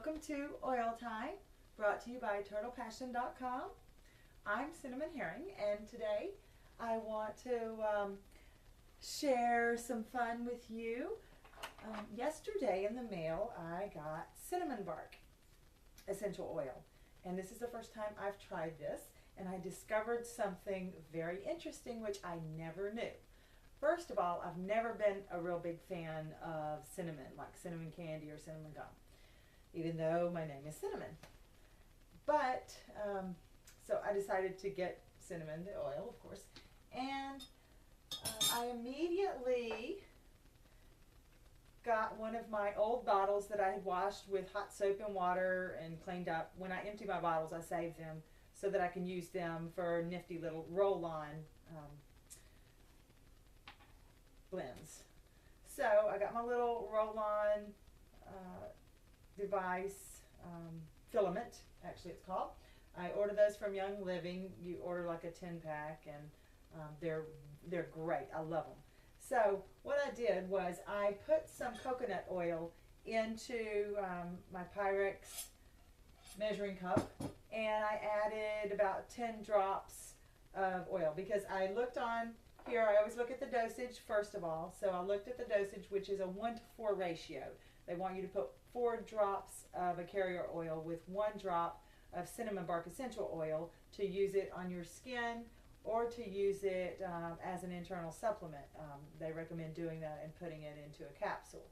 Welcome to Oil Time, brought to you by TurtlePassion.com. I'm Cinnamon Herring, and today I want to share some fun with you. Yesterday in the mail, I got cinnamon bark essential oil, and this is the first time I've tried this, and I discovered something very interesting which I never knew. First of all, I've never been a real big fan of cinnamon, like cinnamon candy or cinnamon gum, even though my name is Cinnamon. But, so I decided to get cinnamon, the oil, of course, and I immediately got one of my old bottles that I had washed with hot soap and water and cleaned up. When I empty my bottles, I save them so that I can use them for nifty little roll-on blends. So I got my little roll-on device, filament, actually it's called. I ordered those from Young Living. You order like a 10-pack, and they're great. I love them. So what I did was I put some coconut oil into my Pyrex measuring cup, and I added about 10 drops of oil because I looked on here. I always look at the dosage first of all. So I looked at the dosage, which is a 1-to-4 ratio. They want you to put 4 drops of a carrier oil with 1 drop of cinnamon bark essential oil to use it on your skin or to use it as an internal supplement. They recommend doing that and putting it into a capsule.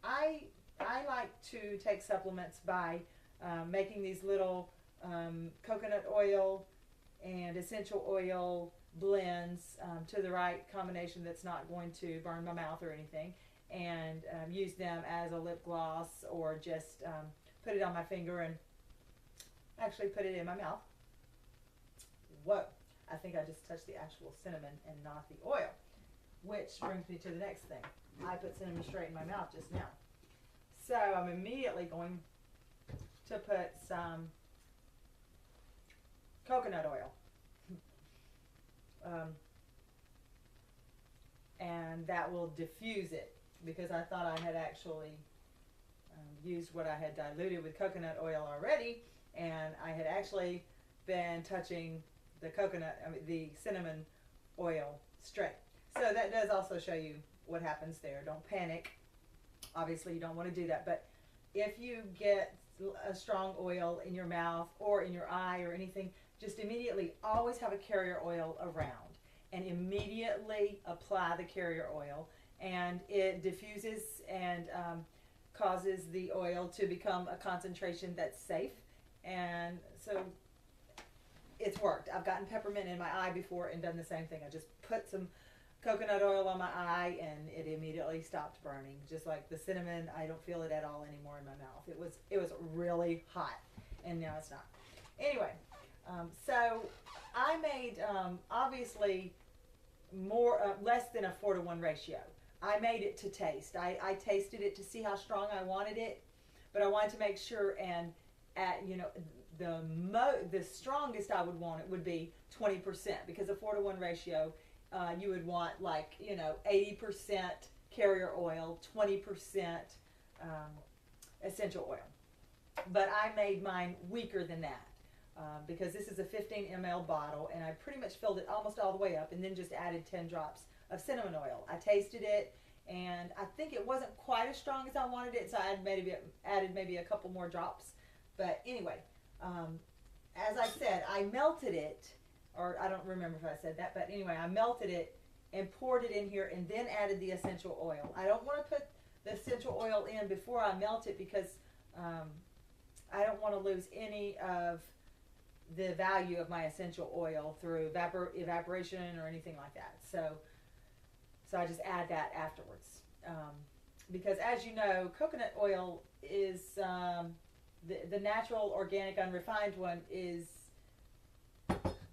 I like to take supplements by making these little coconut oil and essential oil blends to the right combination that's not going to burn my mouth or anything, and use them as a lip gloss or just put it on my finger and actually put it in my mouth. Whoa, I think I just touched the actual cinnamon and not the oil, which brings me to the next thing. I put cinnamon straight in my mouth just now. So I'm immediately going to put some coconut oil. And that will diffuse it, because I thought I had actually used what I had diluted with coconut oil already, and I had actually been touching the the cinnamon oil straight. So that does also show you what happens there. Don't panic. Obviously you don't want to do that, but if you get a strong oil in your mouth or in your eye or anything, just immediately always have a carrier oil around and immediately apply the carrier oil, and it diffuses and causes the oil to become a concentration that's safe. And so it's worked. I've gotten peppermint in my eye before and done the same thing. I just put some coconut oil on my eye and it immediately stopped burning. Just like the cinnamon, I don't feel it at all anymore in my mouth. It was really hot, and now it's not. Anyway, so I made obviously less than a 4-to-1 ratio. I made it to taste. I tasted it to see how strong I wanted it, but I wanted to make sure, and at the strongest I would want it would be 20%, because a 4-to-1 ratio, you would want 80% carrier oil, 20% essential oil. But I made mine weaker than that. Because this is a 15 ml bottle, and I pretty much filled it almost all the way up and then just added 10 drops of cinnamon oil. I tasted it, and I think it wasn't quite as strong as I wanted it, so I added maybe a couple more drops. But anyway, as I said, I melted it, or I don't remember if I said that, but anyway, I melted it and poured it in here and then added the essential oil. I don't want to put the essential oil in before I melt it, because I don't want to lose any of the value of my essential oil through evaporation or anything like that. So I just add that afterwards. Because as you know, coconut oil is, the natural, organic, unrefined one is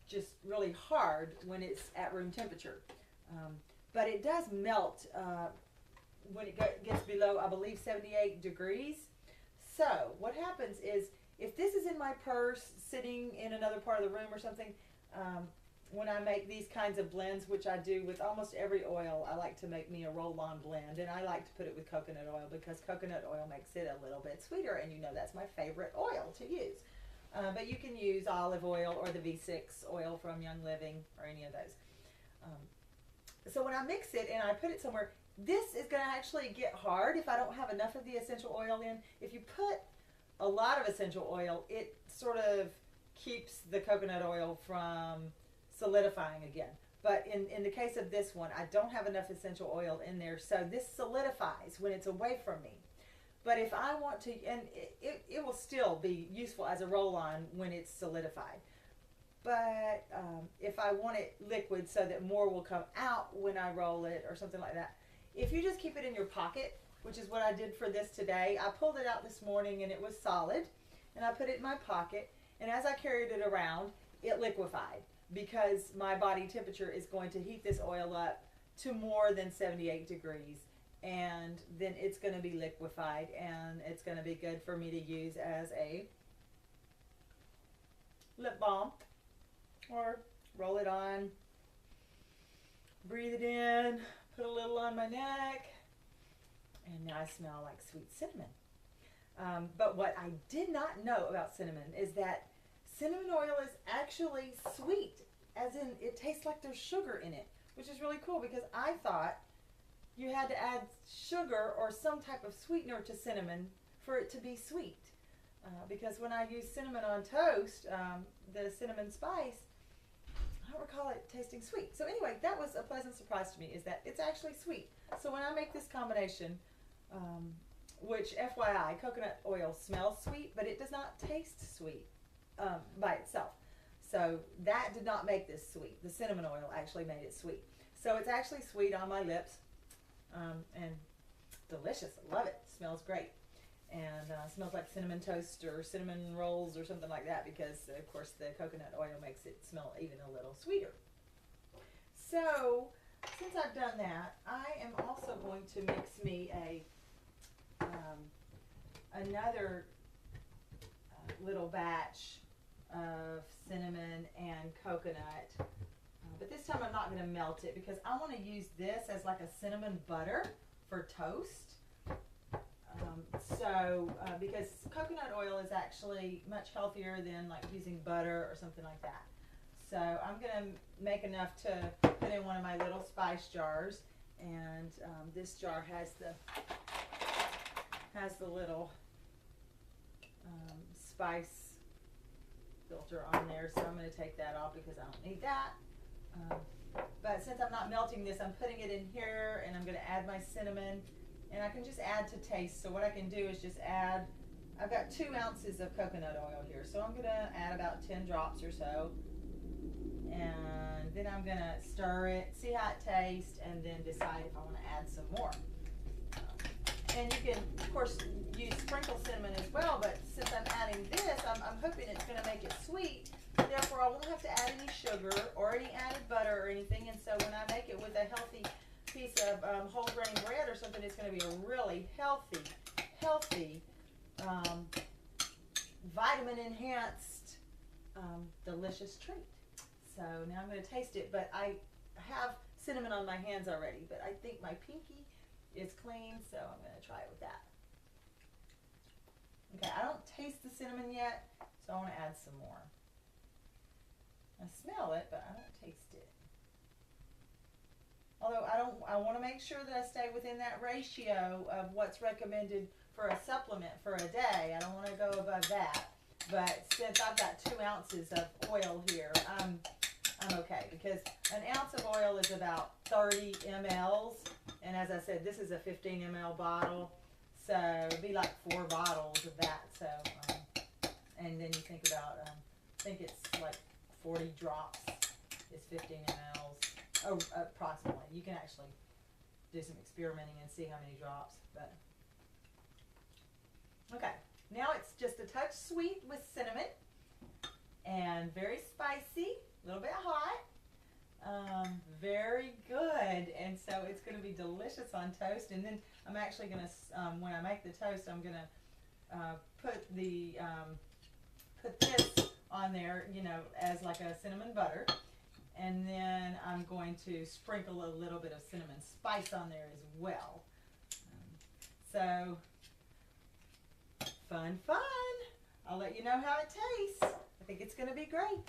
just really hard when it's at room temperature. But it does melt when it gets below, I believe, 78 degrees. So what happens is, if this is in my purse sitting in another part of the room or something, when I make these kinds of blends, which I do with almost every oil, I like to make me a roll-on blend, and I like to put it with coconut oil because coconut oil makes it a little bit sweeter, and you know that's my favorite oil to use. But you can use olive oil or the V6 oil from Young Living or any of those. So when I mix it and I put it somewhere, this is going to actually get hard if I don't have enough of the essential oil in. If you put a lot of essential oil, it sort of keeps the coconut oil from solidifying again. But in the case of this one, I don't have enough essential oil in there, so this solidifies when it's away from me. But if I want to, and it will still be useful as a roll-on when it's solidified. But if I want it liquid so that more will come out when I roll it or something like that, if you just keep it in your pocket, which is what I did for this today, I pulled it out this morning and it was solid, and I put it in my pocket, and as I carried it around, it liquefied because my body temperature is going to heat this oil up to more than 78 degrees. And then it's going to be liquefied, and it's going to be good for me to use as a lip balm, or roll it on, breathe it in, put a little on my neck, and now I smell like sweet cinnamon. But what I did not know about cinnamon is that cinnamon oil is actually sweet, as in it tastes like there's sugar in it, which is really cool because I thought you had to add sugar or some type of sweetener to cinnamon for it to be sweet. Because when I use cinnamon on toast, the cinnamon spice, I don't recall it tasting sweet. So anyway, that was a pleasant surprise to me, is that it's actually sweet. So when I make this combination, which FYI, coconut oil smells sweet, but it does not taste sweet by itself. So that did not make this sweet. The cinnamon oil actually made it sweet. So it's actually sweet on my lips. And delicious. I love it. Smells great. And smells like cinnamon toast or cinnamon rolls or something like that because, of course, the coconut oil makes it smell even a little sweeter. So, since I've done that, I am also going to mix me another little batch of cinnamon and coconut. But this time I'm not going to melt it because I want to use this as like a cinnamon butter for toast. Because coconut oil is actually much healthier than like using butter or something like that. So I'm going to make enough to put in one of my little spice jars. And this jar has the little spice filter on there. So I'm going to take that off because I don't need that. But since I'm not melting this, I'm putting it in here, and I'm going to add my cinnamon, and I can just add to taste. So what I can do is just add, I've got 2 ounces of coconut oil here, so I'm going to add about 10 drops or so, and then I'm going to stir it, see how it tastes, and then decide if I want to add some more. And you can, of course, use sprinkled cinnamon as well, but since I'm adding this, I'm hoping it's going to make it sweet. Therefore, I won't have to add any sugar or any added butter or anything. And so when I make it with a healthy piece of whole grain bread or something, it's going to be a really healthy, vitamin-enhanced, delicious treat. So now I'm going to taste it, but I have cinnamon on my hands already, but I think my pinky is clean, so I'm going to try it with that. Okay, I don't taste the cinnamon yet, so I want to add some more. I smell it, but I don't taste it. Although I want to make sure that I stay within that ratio of what's recommended for a supplement for a day. I don't want to go above that. But since I've got 2 ounces of oil here, I'm okay, because an ounce of oil is about 30 mLs, and as I said, this is a 15 ml bottle, so it'd be like 4 bottles of that. So, and then you think about, I think it's like 40 drops is 15 mLs, oh, approximately. You can actually do some experimenting and see how many drops. But okay, now it's just a touch sweet with cinnamon and very spicy, a little bit hot, very good. And so it's going to be delicious on toast. And then I'm actually going to, when I make the toast, I'm going to put this on there, you know, as like a cinnamon butter. And then I'm going to sprinkle a little bit of cinnamon spice on there as well. So, fun, fun. I'll let you know how it tastes. I think it's going to be great.